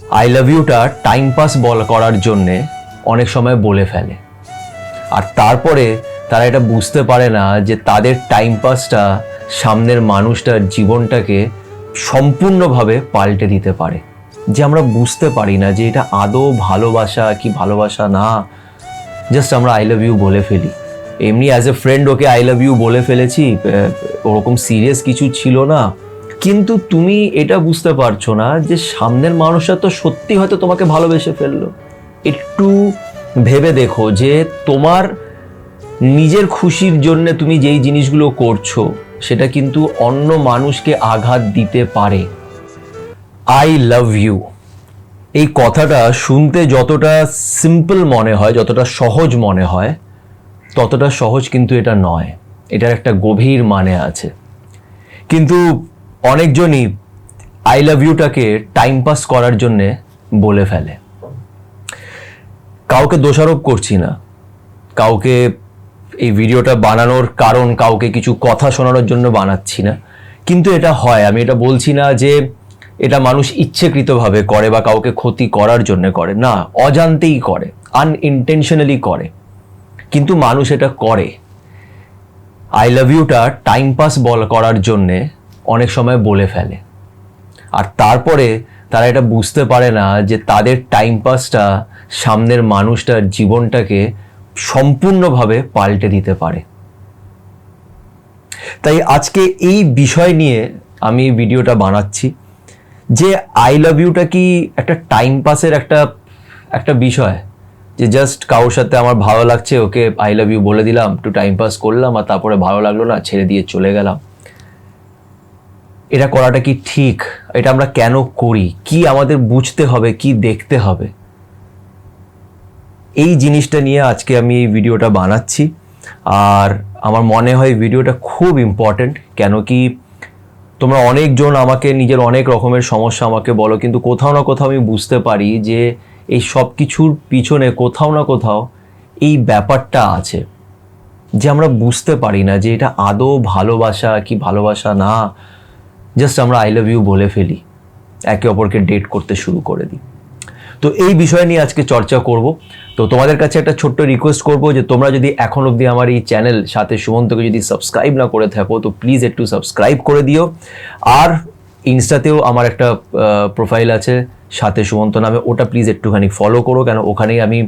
I love ইউটা time pass করার জন্যে অনেক সময় বলে ফেলে, আর তারপরে তারা এটা বুঝতে পারে না যে তাদের টাইম পাসটা সামনের মানুষটার জীবনটাকে সম্পূর্ণভাবে পাল্টে দিতে পারে। যে আমরা বুঝতে পারি না যে এটা আদৌ ভালোবাসা কি ভালোবাসা না, জাস্ট আমরা আই লাভ ইউ বলে ফেলি। এমনি অ্যাজ এ ফ্রেন্ড ওকে আই লাভ ইউ বলে ফেলেছি, ওরকম সিরিয়াস কিছু ছিল না, কিন্তু তুমি এটা বুঝতে পারছো না যে সামনের মানুষটা তো সত্যি হয়তো তোমাকে ভালোবেসে ফেললো। একটু ভেবে দেখো যে তোমার নিজের খুশির জন্য তুমি যেই জিনিসগুলো করছো সেটা কিন্তু অন্য মানুষকে আঘাত দিতে পারে। আই লাভ ইউ এই কথাটা শুনতে যতটা সিম্পল মনে হয়, যতটা সহজ মনে হয়, ততটা সহজ কিন্তু এটা নয়। এটার একটা গভীর মানে আছে। কিন্তু অনেকজনই আই লাভ ইউটাকে টাইম পাস করার জন্যে বলে ফেলে। কাউকে দোষারোপ করছি না, কাউকে এই ভিডিওটা বানানোর কারণ কাউকে কিছু কথা শোনানোর জন্য বানাচ্ছি না, কিন্তু এটা হয়। আমি এটা বলছি না যে এটা মানুষ ইচ্ছেকৃতভাবে করে বা কাউকে ক্ষতি করার জন্য করে, না, অজান্তেই করে, আনইনটেনশনালি করে, কিন্তু মানুষ এটা করে। আই লাভ ইউটা টাইম পাস করার জন্যে অনেক সময় বলে ফেলে, আর তারপরে তারা এটা বুঝতে পারে না যে তাদের টাইম পাসটা সামনের মানুষটার জীবনটাকে সম্পূর্ণভাবে পাল্টে দিতে পারে। তাই আজকে এই বিষয় নিয়ে আমি ভিডিওটা বানাচ্ছি যে আই লাভ ইউটা কি একটা টাইম পাসের একটা বিষয়, যে জাস্ট কারোর সাথে আমার ভালো লাগছে, ওকে আই লাভ ইউ বলে দিলাম, একটু টাইম পাস করলাম, আর তারপরে ভালো লাগলো না, ছেড়ে দিয়ে চলে গেলাম। এটা করাটা কি ঠিক? এটা আমরা কেন করি? কি আমাদের বুঝতে হবে, কি দেখতে হবে? এই জিনিসটা নিয়ে আজকে আমি এই ভিডিওটা বানাচ্ছি। আর আমার মনে হয় ভিডিওটা খুব ইম্পর্ট্যান্ট। কেন কি তোমরা অনেকজন আমাকে নিজের অনেক রকমের সমস্যা আমাকে বলো, কিন্তু কোথাও না কোথাও আমি বুঝতে পারি যে এই সব কিছুর পিছনে কোথাও না কোথাও এই ব্যাপারটা আছে, যে আমরা বুঝতে পারি না যে এটা আদৌ ভালোবাসা কি ভালোবাসা না, জাস্ট আমরা আই লাভ ইউ বলে ফেলি, একে অপরকে ডেট করতে শুরু করে দিই। তো এই বিষয় নিয়ে আজকে চর্চা করব। তো তোমাদের কাছে একটা ছোট্ট রিকোয়েস্ট করব যে তোমরা যদি এখন অবধি আমার এই চ্যানেল সাথে সুমন্তকে যদি সাবস্ক্রাইব না করে থাকো, তো প্লিজ একটু সাবস্ক্রাইব করে দিও। আর ইনস্টাতেও আমার একটা প্রোফাইল আছে সাথে সুমন্ত নামে, ওটা প্লিজ একটুখানি ফলো করো, কেন ওখানেই আমি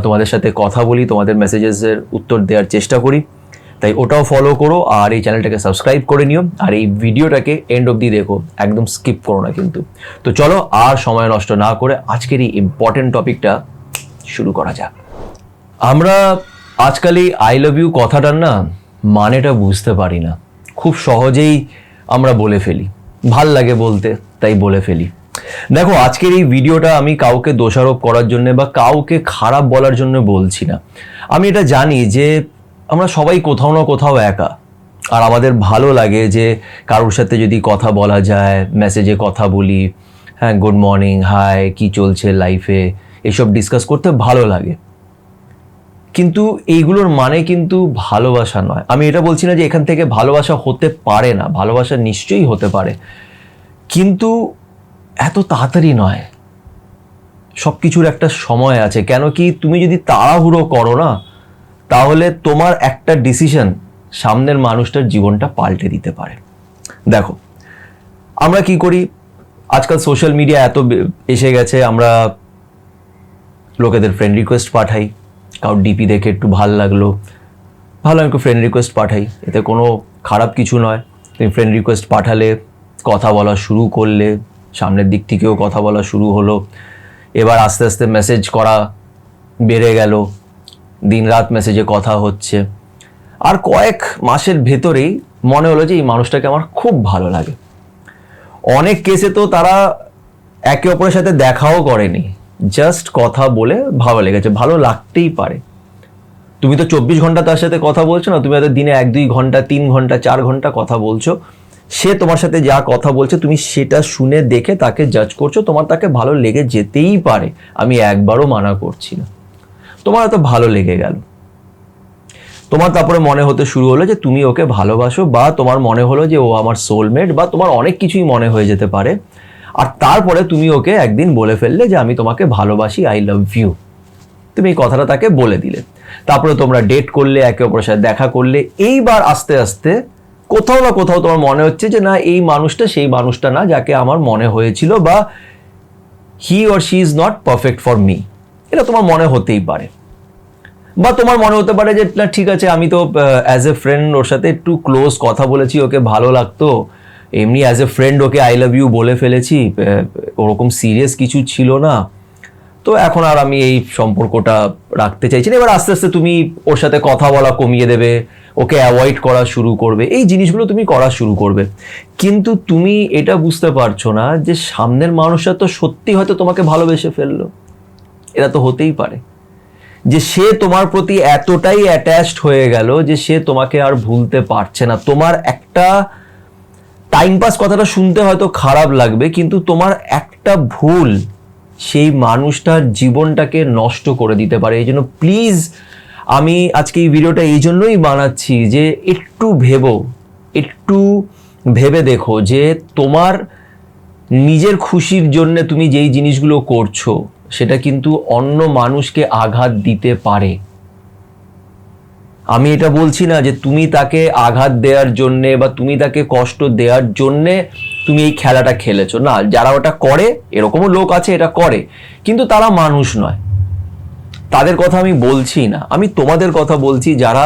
তোমাদের সাথে কথা বলি, তোমাদের মেসেজেসের উত্তর দেওয়ার চেষ্টা করি। তাই ওটাও ফলো করো, আর এই চ্যানেলটাকে সাবস্ক্রাইব করে নিও, আর এই ভিডিওটাকে এন্ড অবধি দেখো, একদম স্কিপ করো না কিন্তু। তো চলো আর সময় নষ্ট না করে আজকের এই ইম্পর্টেন্ট টপিকটা শুরু করা যাক। আমরা আজকাল এই আই লাভ ইউ কথাটার না মানেটা বুঝতে পারি না, খুব সহজেই আমরা বলে ফেলি, ভাল লাগে বলতে তাই বলে ফেলি। দেখো, আজকের এই ভিডিওটা আমি কাউকে দোষারোপ করার জন্য বা কাউকে খারাপ বলার জন্য বলছি না। আমি এটা জানি যে আমরা সবাই কোথাও না কোথাও একা, আর আমাদের ভালো লাগে যে কারোর সাথে যদি কথা বলা যায়, মেসেজে কথা বলি, হ্যাঁ, গুড মর্নিং, হাই, কি চলছে লাইফে, এসব ডিসকাস করতে ভালো লাগে। কিন্তু এইগুলোর মানে কিন্তু ভালোবাসা নয়। আমি এটা বলছি না যে এখান থেকে ভালোবাসা হতে পারে না, ভালোবাসা নিশ্চয়ই হতে পারে, কিন্তু এত তাড়াতাড়ি নয়। সব কিছুর একটা সময় আছে। কেন কি তুমি যদি তাড়াহুড়ো করো না, তাহলে তোমার একটা ডিসিশন সামনের মানুষটার জীবনটা পাল্টে দিতে পারে। দেখো, আমরা কি করি আজকাল, সোশ্যাল মিডিয়া এত এসে গেছে, আমরা লোকেদের ফ্রেন্ড রিকোয়েস্ট পাঠাই, কারোর ডিপি দেখে একটু ভালো লাগলো, ভালো একটু ফ্রেন্ড রিকোয়েস্ট পাঠাই, এতে কোনো খারাপ কিছু নয়। তুমি ফ্রেন্ড রিকোয়েস্ট পাঠালে, কথা বলা শুরু করলে, সামনের দিক থেকেও কথা বলা শুরু হলো, এবার আস্তে আস্তে মেসেজ করা বেড়ে গেল, দিন রাত মেসেজে কথা হচ্ছে, আর কয়েক মাসের ভেতরেই মনে হলো যে এই মানুষটাকে আমার খুব ভালো লাগে। অনেক কেসে তো তারা একে অপরের সাথে দেখাও করেনি, জাস্ট কথা বলে ভালো লেগেছে। ভালো লাগতেই পারে, তুমি তো 24 ঘন্টা তার সাথে কথা বলছো না, তুমি হয়তো দিনে 1-2 ঘন্টা, 3 ঘন্টা, 4 ঘন্টা কথা বলছো। সে তোমার সাথে যা কথা বলছে তুমি সেটা শুনে দেখে তাকে জাজ করছো, তোমার তাকে ভালো লেগে যেতেই পারে, আমি একবারও মানা করছি না। তোমার হয়তো ভালো লেগে গেল, তোমার তারপরে মনে হতে শুরু হলো যে তুমি ওকে ভালোবাসো, বা তোমার মনে হলো যে ও আমার সোলমেট, বা তোমার অনেক কিছুই মনে হয়ে যেতে পারে। আর তারপরে তুমি ওকে একদিন বলে ফেললে যে আমি তোমাকে ভালোবাসি, আই লাভ ইউ। তুমি এই কথাটা তাকে বলে দিলে, তারপরে তোমরা ডেট করলে, একে অপরের সাথে দেখা করলে। এইবার আস্তে আস্তে কোথাও না কোথাও তোমার মনে হচ্ছে যে না, এই মানুষটা সেই মানুষটা না যাকে আমার মনে হয়েছিল, বা he or she is not perfect for me. এটা তোমার মনে হতেই পারে। বা তোমার মনে হতে পারে যে না ঠিক আছে, আমি তো অ্যাজ এ ফ্রেন্ড ওর সাথে একটু ক্লোজ কথা বলেছি, ওকে ভালো লাগতো, এমনি অ্যাজ এ ফ্রেন্ড ওকে আই লাভ ইউ বলে ফেলেছি, ওরকম সিরিয়াস কিছু ছিল না, তো এখন আর আমি এই সম্পর্কটা রাখতে চাইছি না। এবার আস্তে আস্তে তুমি ওর সাথে কথা বলা কমিয়ে দেবে, ওকে অ্যাভয়েড করা শুরু করবে, এই জিনিসগুলো তুমি করা শুরু করবে। কিন্তু তুমি এটা বুঝতে পারছো না যে সামনের মানুষটা তো সত্যি হয়তো তোমাকে ভালোবেসে ফেললো। এটা তো হতেই পারে যে সে তোমার প্রতি এতটাই অ্যাটাচড হয়ে গেল যে সে তোমাকে আর ভুলতে পারছে না। তোমার একটা টাইম পাস কথাটা শুনতে হয়তো খারাপ লাগবে, কিন্তু তোমার একটা ভুল সেই মানুষটার জীবনটাকে নষ্ট করে দিতে পারে। এই জন্য প্লিজ, আমি আজকে এই ভিডিওটা এই জন্যই বানাচ্ছি যে একটু ভেবে দেখো যে তোমার নিজের খুশির জন্য তুমি যেই জিনিসগুলো করছো সেটা কিন্তু অন্য মানুষকে আঘাত দিতে পারে। আমি এটা বলছি না যে তুমি তাকে আঘাত দেওয়ার জন্যে বা তুমি তাকে কষ্ট দেওয়ার জন্যে তুমি এই খেলাটা খেলেছো, না। যারা ওটা করে, এরকমও লোক আছে এটা করে, কিন্তু তারা মানুষ নয়, তাদের কথা আমি বলছি না। আমি তোমাদের কথা বলছি যারা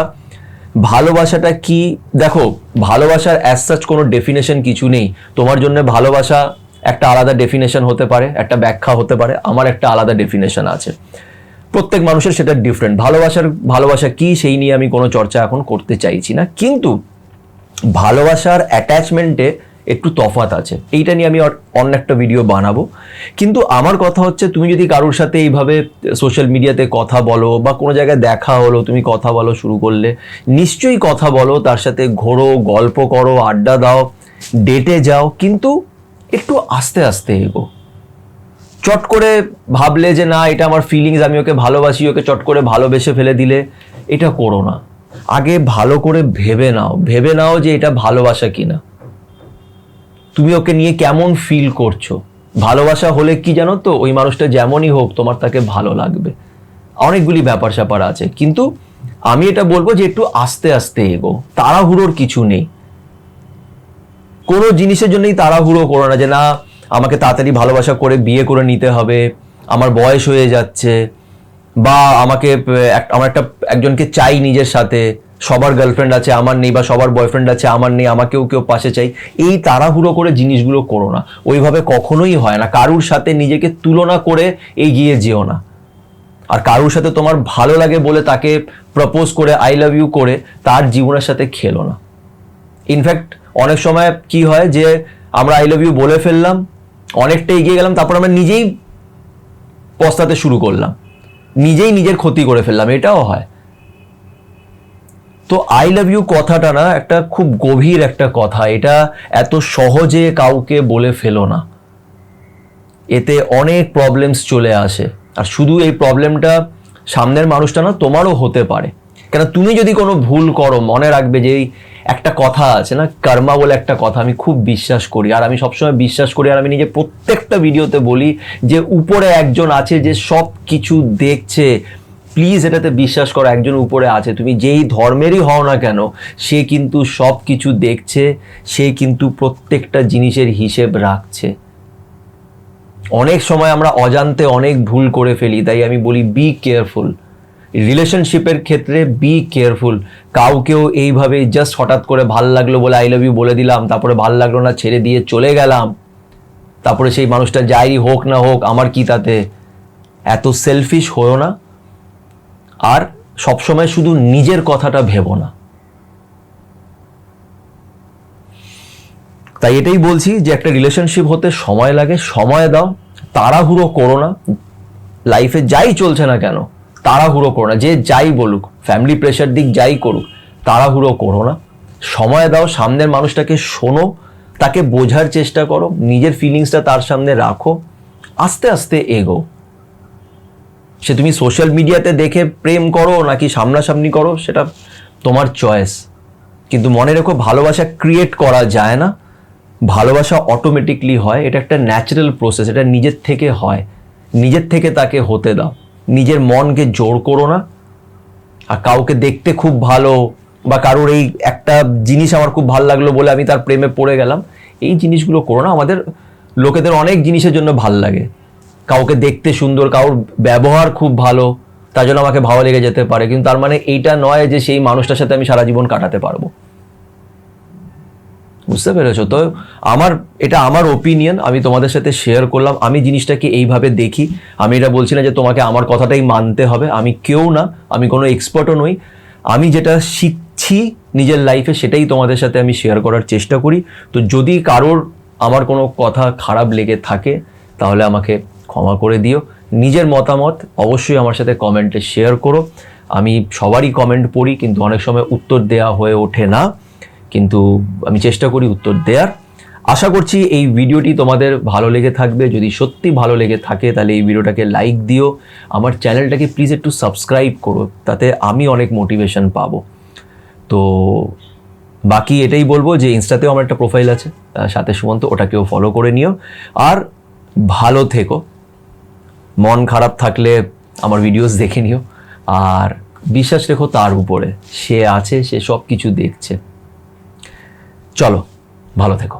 ভালোবাসাটা কি, দেখো ভালোবাসার অ্যাজ সাচ কোনো ডেফিনেশন কিছু নেই। তোমার জন্য ভালোবাসা একটা আলাদা ডেফিনেশন হতে পারে, একটা ব্যাখ্যা হতে পারে, আমার একটা আলাদা ডেফিনেশন আছে, প্রত্যেক মানুষের সেটা ডিফারেন্ট। ভালোবাসা কি সেই নিয়ে আমি কোনো চর্চা এখন করতে চাইছি না, কিন্তু ভালোবাসার অ্যাটাচমেন্টে একটু তফাৎ আছে, এইটা নিয়ে আমি অন্য একটা ভিডিও বানাবো। কিন্তু আমার কথা হচ্ছে, তুমি যদি কারোর সাথে এইভাবে সোশ্যাল মিডিয়াতে কথা বলো বা কোনো জায়গায় দেখা হলো, তুমি কথা বলো শুরু করলে, নিশ্চয়ই কথা বলো, তার সাথে ঘোরো, গল্প করো, আড্ডা দাও, ডেটে যাও, কিন্তু একটু আস্তে আস্তে এগো। চট করে ভাবলে যে না এটা আমার ফিলিংস, আমি ওকে ভালোবাসি, ওকে চট করে ভালোবেসে ফেলে দিলে, এটা করো না। আগে ভালো করে ভেবে নাও যে এটা ভালোবাসা কিনা, তুমি ওকে নিয়ে কেমন ফিল করছো। ভালোবাসা হলে কি জানো তো, ওই মানুষটা যেমনই হোক তোমার তাকে ভালো লাগবে। অনেকগুলি ব্যাপার স্যাপার আছে, কিন্তু আমি এটা বলবো যে একটু আস্তে আস্তে এগো, তাড়াহুড়োর কিছু নেই। কোনো জিনিসের জন্যই তাড়াহুড়ো করো না যে না আমাকে তাড়াতাড়ি ভালোবাসা করে বিয়ে করে নিতে হবে, আমার বয়স হয়ে যাচ্ছে, বা আমার একজনকে চাই নিজের সাথে, সবার গার্লফ্রেন্ড আছে আমার নেই, বা সবার বয়ফ্রেন্ড আছে আমার নেই, আমাকেও কেউ পাশে চাই। এই তাড়াহুড়ো করে জিনিসগুলো করো না, ওইভাবে কখনোই হয় না। কারুর সাথে নিজেকে তুলনা করে এগিয়ে যেও না। আর কারুর সাথে তোমার ভালো লাগে বলে তাকে প্রপোজ করে আই লাভ ইউ করে তার জীবনের সাথে খেলো না। ইনফ্যাক্ট অনেক সময় কি হয় যে আমরা আই লাভ ইউ বলে ফেললাম, অনেকটা এগিয়ে গেলাম, তারপর আমরা নিজেই পস্তাতে শুরু করলাম, নিজেই নিজের ক্ষতি করে ফেললাম, এটাও হয়। তো আই লাভ ইউ কথাটা না একটা খুব গভীর একটা কথা, এটা এত সহজে কাউকে বলে ফেলো না, এতে অনেক প্রবলেমস চলে আসে। আর শুধু এই প্রবলেমটা সামনের মানুষটা না, তোমারও হতে পারে। কেন তুমি যদি কোনো ভুল করো, মনে রাখবে যে একটা কথা আছে না, কর্মা বলে একটা কথা, আমি খুব বিশ্বাস করি, আর আমি সবসময় বিশ্বাস করি, আর আমি নিজে প্রত্যেকটা ভিডিওতে বলি যে উপরে একজন আছে যে সব কিছু দেখছে। প্লিজ এটাতে বিশ্বাস করো, একজন উপরে আছে, তুমি যেই ধর্মেরই হও না কেন, সে কিন্তু সব কিছু দেখছে, সে কিন্তু প্রত্যেকটা জিনিসের হিসেব রাখছে। অনেক সময় আমরা অজান্তে অনেক ভুল করে ফেলি, তাই আমি বলি বি কেয়ারফুল। রিলেশনশিপের ক্ষেত্রে বি কেয়ারফুল। কাউকেও এইভাবে জাস্ট হঠাৎ করে ভাল লাগলো বলে আই লাভ ইউ বলে দিলাম, তারপরে ভাল লাগলো না ছেড়ে দিয়ে চলে গেলাম, তারপরে সেই মানুষটা যাই হোক না হোক আমার কি তাতে। এত সেলফিশ হও না, আর সবসময় শুধু নিজের কথাটা ভেবো না। তাই এটাই বলছি যে একটা রিলেশনশিপ হতে সময় লাগে, সময় দাও, তাড়াহুড়ো করো না। লাইফে যাই চলছে না কেন তাড়াহুড়ো করো না, যে যাই বলুক, ফ্যামিলি প্রেশার দিক যাই করুক, তাড়াহুড়ো করো না, সময় দাও, সামনের মানুষটাকে শোনো, তাকে বোঝার চেষ্টা করো, নিজের ফিলিংসটা তার সামনে রাখো, আস্তে আস্তে এগো। সে তুমি সোশ্যাল মিডিয়াতে দেখে প্রেম করো নাকি সামনাসামনি করো, সেটা তোমার চয়েস, কিন্তু মনে রেখো ভালোবাসা ক্রিয়েট করা যায় না, ভালোবাসা অটোমেটিকলি হয়, এটা একটা ন্যাচারাল প্রসেস, এটা নিজের থেকে হয়, নিজের থেকে তাকে হতে দাও, নিজের মনকে জোর করো না। আর কাউকে দেখতে খুব ভালো বা কারোর এই একটা জিনিস আমার খুব ভালো লাগলো বলে আমি তার প্রেমে পড়ে গেলাম, এই জিনিসগুলো করো না। আমাদের লোকেদের অনেক জিনিসের জন্য ভাল লাগে, কাউকে দেখতে সুন্দর, কারোর ব্যবহার খুব ভালো, তার জন্য আমাকে ভালো লেগে যেতে পারে, কিন্তু তার মানে এইটা নয় যে সেই মানুষটার সাথে আমি সারা জীবন কাটাতে পারবো। বুঝতে পেরেছো? তো এটা আমার ওপিনিয়ন, আমি তোমাদের সাথে শেয়ার করলাম। আমি জিনিসটাকে এইভাবে দেখি। আমি এটা বলছি না যে তোমাকে আমার কথাটাই মানতে হবে, আমি কেউ না, আমি কোনো এক্সপার্টও নই। আমি যেটা শিখছি নিজের লাইফে সেটাই তোমাদের সাথে আমি শেয়ার করার চেষ্টা করি। তো যদি কারোর আমার কোনো কথা খারাপ লেগে থাকে তাহলে আমাকে ক্ষমা করে দিও। নিজের মতামত অবশ্যই আমার সাথে কমেন্টে শেয়ার করো। আমি সবারই কমেন্ট পড়ি, কিন্তু অনেক সময় উত্তর দেওয়া হয়ে ওঠে না, কিন্তু আমি চেষ্টা করি উত্তর দেওয়ার। আশা করছি এই ভিডিওটি তোমাদের ভালো লেগে থাকবে। যদি সত্যি ভালো লেগে থাকে তাহলে এই ভিডিওটাকে লাইক দিও, আমার চ্যানেলটাকে প্লিজ একটু সাবস্ক্রাইব করো, তাতে আমি অনেক মোটিভেশন পাবো। তো বাকি এটাই বলবো যে ইনস্টাতেও আমার একটা প্রোফাইল আছে সাথে সুমন্ত, ওটাকেও ফলো করে নিও। আর ভালো থেকো, মন খারাপ থাকলে আমার ভিডিওস দেখে নিও, আর বিশ্বাস রেখো তার উপরে, সে আছে, সে সব কিছু দেখছে। চলো, ভালো থেকো।